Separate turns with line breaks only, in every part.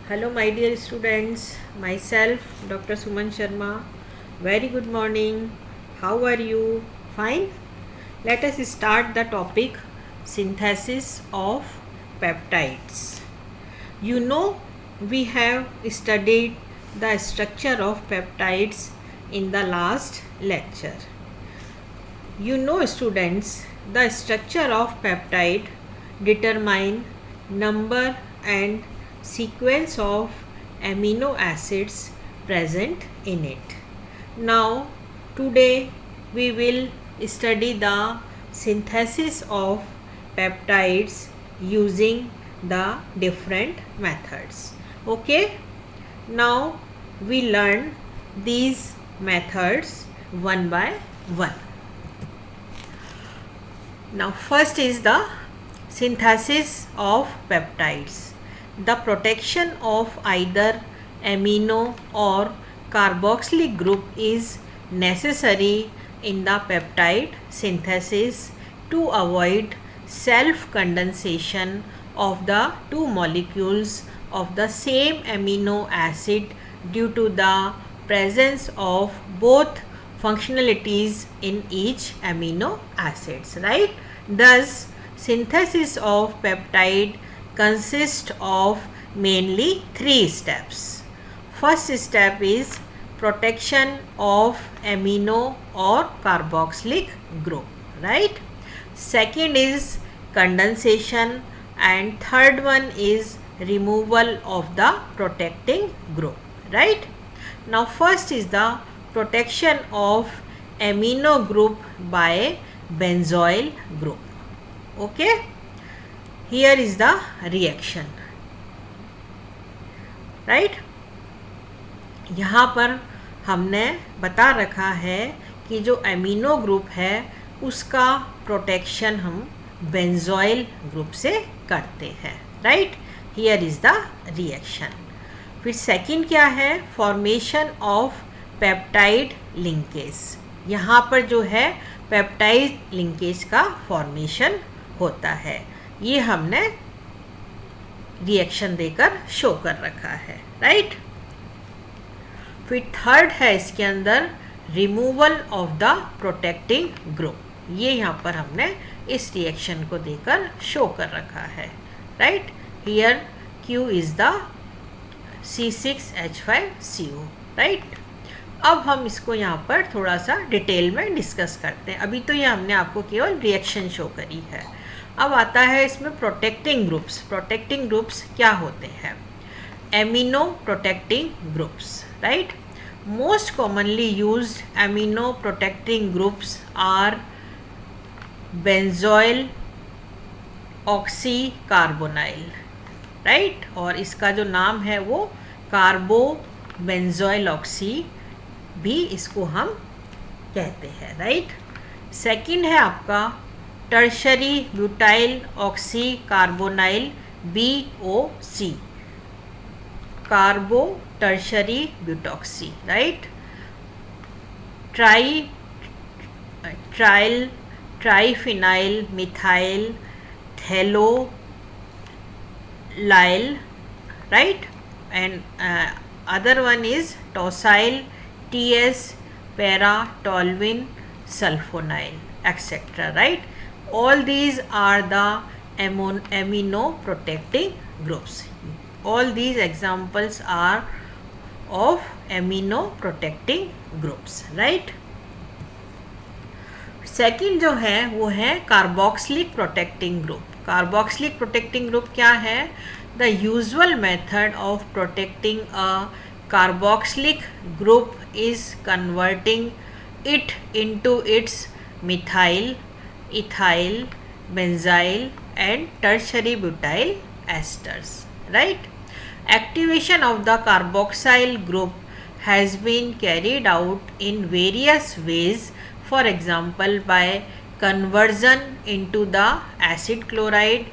Hello, my dear students. Myself, Dr. Suman Sharma. Very good morning. How are you? Fine? Let us start the topic synthesis of peptides. You know, we have studied the structure of peptides in the last lecture. You know, students, the structure of peptide determine number and sequence of amino acids present in it. Now, today we will study the synthesis of peptides using the different methods. Okay? Now, we learn these methods one by one. Now, first is the synthesis of peptides. The protection of either amino or carboxylic group is necessary in the peptide synthesis to avoid self-condensation of the two molecules of the same amino acid due to the presence of both functionalities in each amino acids, right? Thus, synthesis of peptide consists of mainly three steps. First step is protection of amino or carboxylic group, right? Second is condensation, and third one is removal of the protecting group, right? Now, first is the protection of amino group by benzoyl group. Okay, here is the reaction, right? यहाँ पर हमने बता रखा है कि जो amino group है उसका प्रोटेक्शन हम बेंजोइल ग्रुप से करते हैं, right? Here is the reaction. फिर सेकंड क्या है? Formation of peptide linkage. यहाँ पर जो है पेप्टाइड लिंकेज का फॉर्मेशन होता है. ये हमने रिएक्शन देकर शो कर रखा है, राइट? फिर थर्ड है इसके अंदर removal of the protecting group. ये यहाँ पर हमने इस रिएक्शन को देकर शो कर रखा है, right? Here Q is the C6H5CO, right? अब हम इसको यहाँ पर थोड़ा सा डिटेल में डिस्कस करते हैं. अभी तो ये हमने आपको केवल रिएक्शन शो करी है. अब आता है इसमें प्रोटेक्टिंग ग्रुप्स. प्रोटेक्टिंग ग्रुप्स क्या होते हैं? Amino protecting groups, right? Most commonly used amino protecting groups are benzoyl oxy carbonyl, right? और इसका जो नाम है वो कार्बो बेंजोइल ऑक्सी भी इसको हम कहते हैं, राइट? सेकंड है आपका tertiary butyl oxy carbonyl BOC, carbo tertiary butoxy, right? Triphenyl methyl थैलोलाइल, right? And other one is tosyl TS para-toluene sulfonyl, etc., right? All these are the amino protecting groups. All these examples are of amino protecting groups, right? Second जो है वो है carboxylic protecting group. Carboxylic protecting group क्या है? The usual method of protecting a carboxylic group is converting it into its methyl, ethyl, benzyl and tertiary butyl esters, right? Activation of the carboxyl group has been carried out in various ways, for example by conversion into the acid chloride,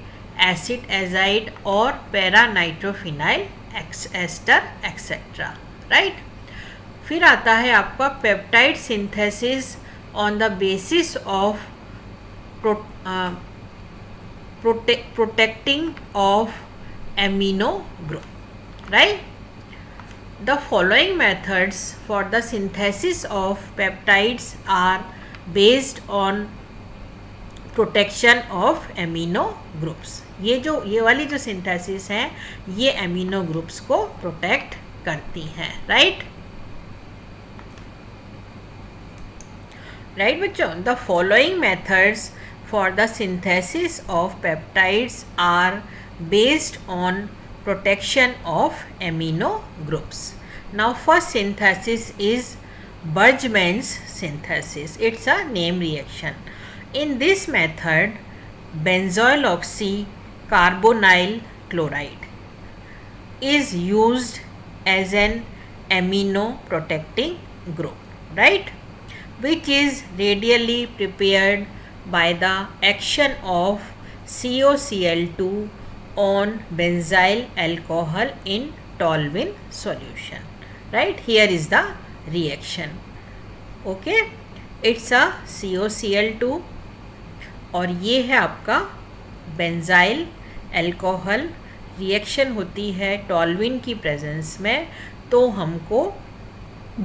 acid azide or para-nitrophenyl ester, etc., right? फिर आता है आपका peptide synthesis on the basis of protecting of amino group. right? The following methods for the synthesis of peptides are based on protection of amino groups. ये वाली जो synthesis है ये amino groups को प्रोटेक्ट करती हैं, राइट बच्चों. The following methods for the synthesis of peptides are based on protection of amino groups. Now first synthesis is Bergmann's synthesis. It's a name reaction. In this method, benzoyl oxycarbonyl chloride is used as an amino protecting group, right? Which is radially prepared by the action of COCl2 on benzyl alcohol in toluene solution, right? Here is the reaction. Okay, it's a COCl2 और ये है आपका benzyl alcohol. Reaction होती है टॉल्विन की presence में, तो हमको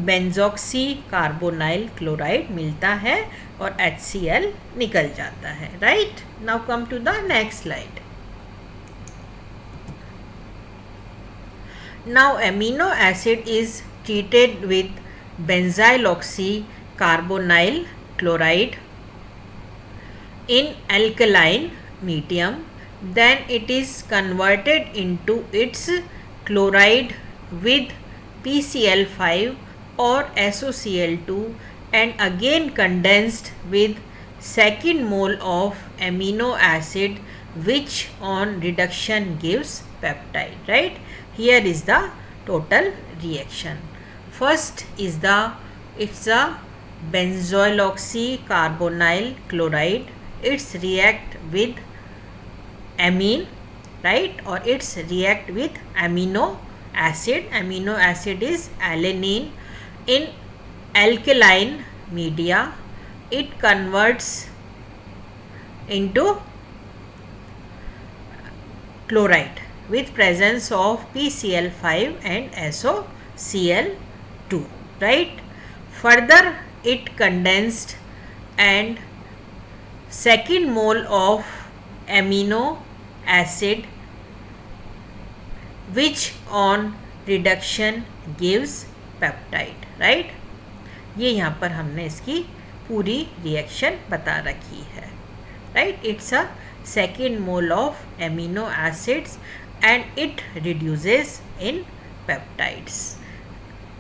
बेंजोक्सी कार्बोनाइल क्लोराइड मिलता है और HCl निकल जाता है, right. Now come to the next slide. Now amino acid is treated with benzyl oxycarbonyl chloride in alkaline medium, then it is converted into its chloride with PCl5 or SOCl2 and again condensed with second mole of amino acid, which on reduction gives peptide, right. Here is the total reaction. First is it's a benzoyl oxycarbonyl chloride. It's react with amine, right, or it's react with amino acid. Amino acid is alanine. In alkaline media, it converts into chloride with presence of PCl5 and SOCl2, right. Further it condensed and second mole of amino acid, which on reduction gives peptide, right. ये यहाँ पर हमने इसकी पूरी reaction बता रखी है, right. It's a second mole of amino acids and it reduces in peptides.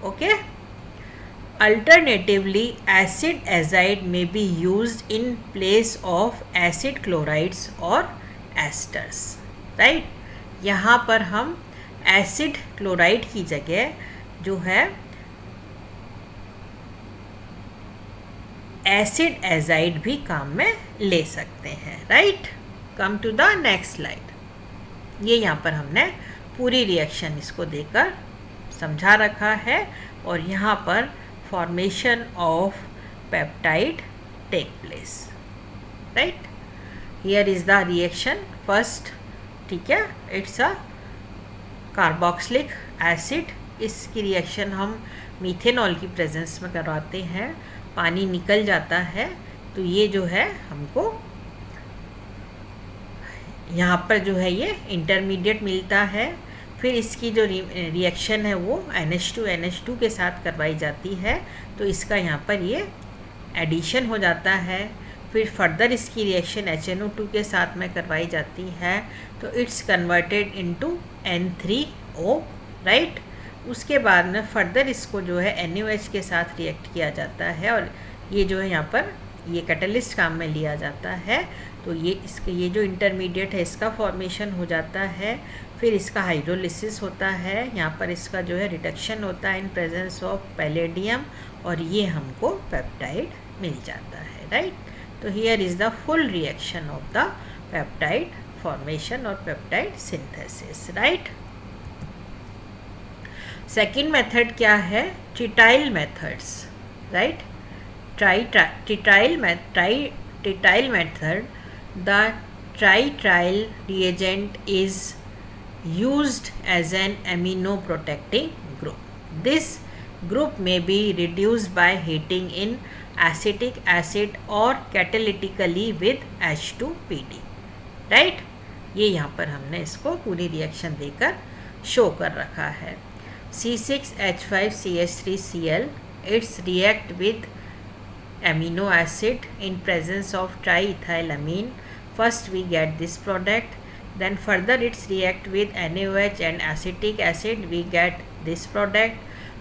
Okay. Alternatively, acid azide may be used in place of acid chlorides or esters, right. यहाँ पर हम एसिड क्लोराइड की जगह जो है एसिड एजाइड भी काम में ले सकते हैं, right. Come to the next slide. ये यहाँ पर हमने पूरी रिएक्शन इसको देकर समझा रखा है और यहाँ पर formation of peptide take place, right. Here is the reaction first, ठीक है. It's a carboxylic acid. इसकी रिएक्शन हम मीथेनॉल की प्रेजेंस में करवाते हैं, पानी निकल जाता है, तो ये जो है हमको यहाँ पर जो है ये इंटरमीडिएट मिलता है. फिर इसकी जो रिएक्शन है वो NH2 के साथ करवाई जाती है, तो इसका यहाँ पर ये एडिशन हो जाता है. फिर फर्दर इसकी रिएक्शन HNO2 के साथ में करवाई जाती है, तो it's converted into N3O, right. उसके बाद में फर्दर इसको जो है NaOH के साथ रिएक्ट किया जाता है और ये जो है यहाँ पर ये कैटलिस्ट काम में लिया जाता है. तो ये जो इंटरमीडिएट है इसका फॉर्मेशन हो जाता है. फिर इसका हाइड्रोलिसिस होता है, यहाँ पर इसका जो है रिडक्शन होता है इन प्रेजेंस ऑफ पैलेडियम और ये हमको पेप्टाइड मिल जाता है, राइट. तो here is the full reaction of the peptide formation और peptide synthesis, right. Second method क्या है? Trityl methods, right. Trityl method, the tritrile reagent is used as an amino protecting group. This group may be reduced by heating in acetic acid or catalytically with H2PD. Right, ये यहाँ पर हमने इसको पूरी reaction देकर show कर रखा है. C6H5CH3Cl, it's react with amino acid in presence of triethylamine. First we get this product, then further it's react with NaOH and acetic acid, we get this product.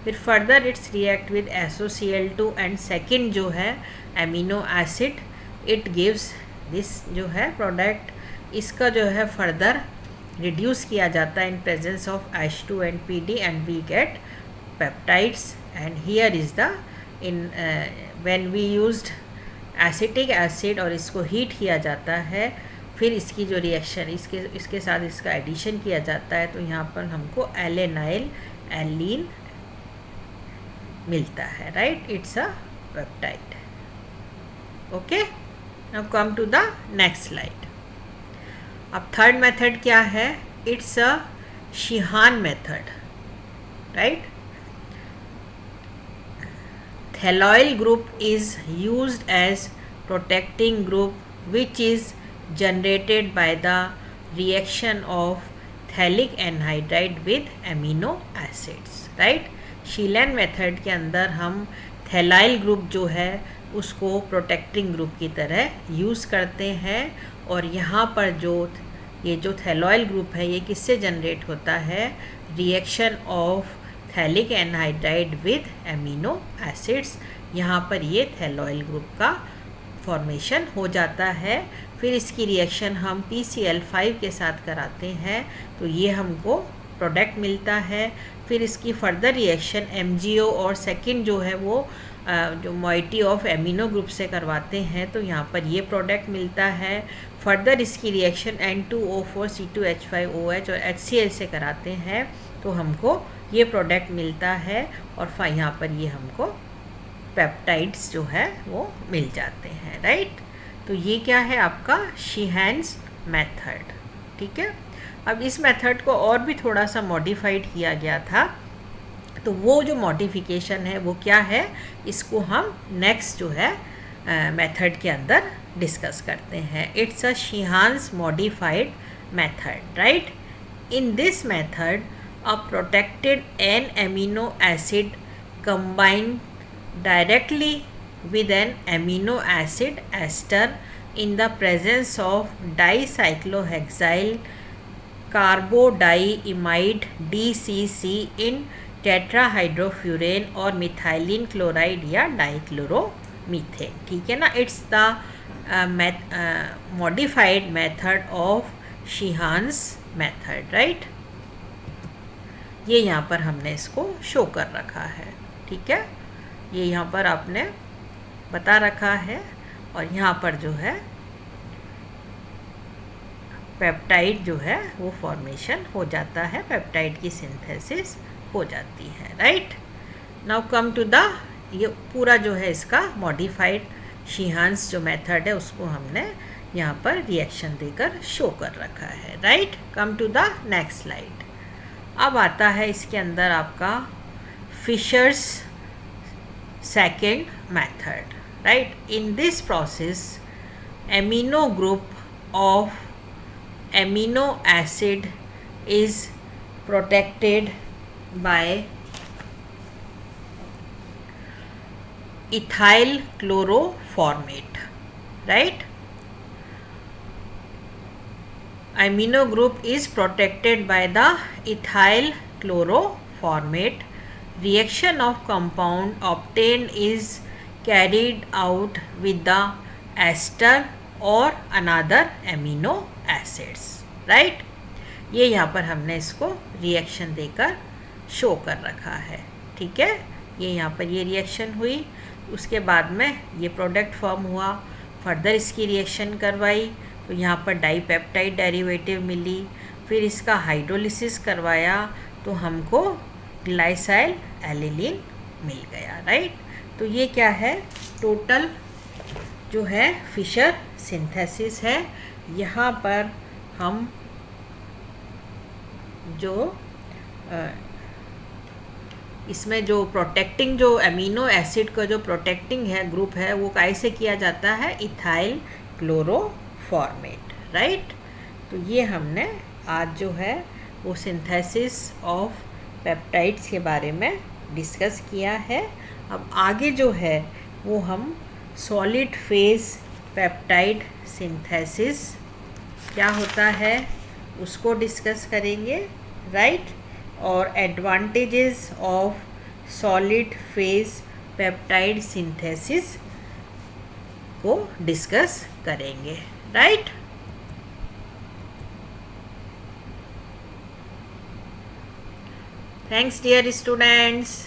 फिर further it's react with SOCl2 and second जो है amino acid, it gives this जो है product. इसका जो है further reduce किया जाता है in presence of H2 and PD and we get peptides. And here is the when we used acetic acid और इसको हीट किया जाता है, फिर इसकी जो रिएक्शन इसके साथ इसका एडिशन किया जाता है, तो यहाँ पर हमको एलेनाइल एलीन मिलता है. Right, it's a peptide. Okay, now come to the next slide. अब थर्ड मेथड क्या है? It's a Sheehan method. Right, Thaloyl group is used as protecting group which is generated by the reaction of phthalic anhydride with amino acids. Right? Sheehan method के अंदर हम थैलाइल group जो है उसको protecting group की तरह यूज़ करते हैं. और यहाँ पर ये जो थैलोइल ग्रुप है ये किससे जनरेट होता है? Reaction of phthalic anhydride with amino acids. यहाँ पर ये थैलोइल ग्रुप का फॉर्मेशन हो जाता है. फिर इसकी रिएक्शन हम PCl5 के साथ कराते हैं तो ये हमको प्रोडक्ट मिलता है. फिर इसकी फर्दर रिएक्शन MgO और सेकंड जो है वो जो मोइटी ऑफ एमिनो ग्रुप से करवाते हैं तो यहाँ पर ये प्रोडक्ट मिलता है. फर्दर इसकी रिएक्शन N2O4C2H5OH और HCl से कराते हैं तो हमको ये प्रोडक्ट मिलता है. और यहाँ पर ये हमको पेप्टाइड्स जो है वो मिल जाते हैं. राइट, तो ये क्या है आपका शीहान्स मेथड. ठीक है, अब इस मेथड को और भी थोड़ा सा मॉडिफाइड किया गया था, तो वो जो मॉडिफिकेशन है वो क्या है इसको हम नेक्स्ट जो है मेथड के अंदर डिस्कस करते हैं. It's a Sheehan's modified method. Right, in this method a protected N amino acid combined directly with an amino acid ester in the presence of dicyclohexyl carbodiimide DCC in tetrahydrofuran और methylene chloride या dichloromethane. ठीक है ना, it's the modified method of Sheehan's method. Right, ये यहाँ पर हमने इसको शो कर रखा है. ठीक है, ये यहाँ पर आपने बता रखा है और यहाँ पर जो है पेप्टाइड जो है वो फॉर्मेशन हो जाता है, पेप्टाइड की सिंथेसिस हो जाती है. Right, now come to the ये पूरा जो है इसका मॉडिफाइड शीहान्स जो मेथड है उसको हमने यहाँ पर रिएक्शन देकर शो कर रखा है. Right, come to the next slide. अब आता है इसके अंदर आपका Fischer's second method. Right, in this process amino group of amino acid is protected by ethyl chloroformate. Right, amino group is protected by the ethyl chloroformate. Reaction of compound obtained is carried out with the ester or another amino acids. Right, ये यहाँ पर हमने इसको reaction देकर show कर रखा है. ठीक है, ये यहाँ पर ये रिएक्शन हुई, उसके बाद में ये प्रोडक्ट फॉर्म हुआ. फर्दर इसकी रिएक्शन करवाई तो यहाँ पर डाईपेप्टाइड डेरिवेटिव मिली. फिर इसका हाइड्रोलिसिस करवाया तो हमको ग्लाइसाइल एलिलीन मिल गया. राइट, तो ये क्या है टोटल जो है फिशर सिंथेसिस है. यहाँ पर हम जो इसमें जो प्रोटेक्टिंग जो अमीनो एसिड का जो प्रोटेक्टिंग है ग्रुप है वो कैसे किया जाता है, इथाइल क्लोरोफॉर्मेट, राइट। तो ये हमने आज जो है वो सिंथेसिस ऑफ पेप्टाइड्स के बारे में डिस्कस किया है। अब आगे जो है वो हम सॉलिड फेज पेप्टाइड सिंथेसिस क्या होता है उसको डिस्कस करेंगे, राइट। और advantages of solid phase peptide synthesis को डिस्कस करेंगे, राइट। Thanks dear students.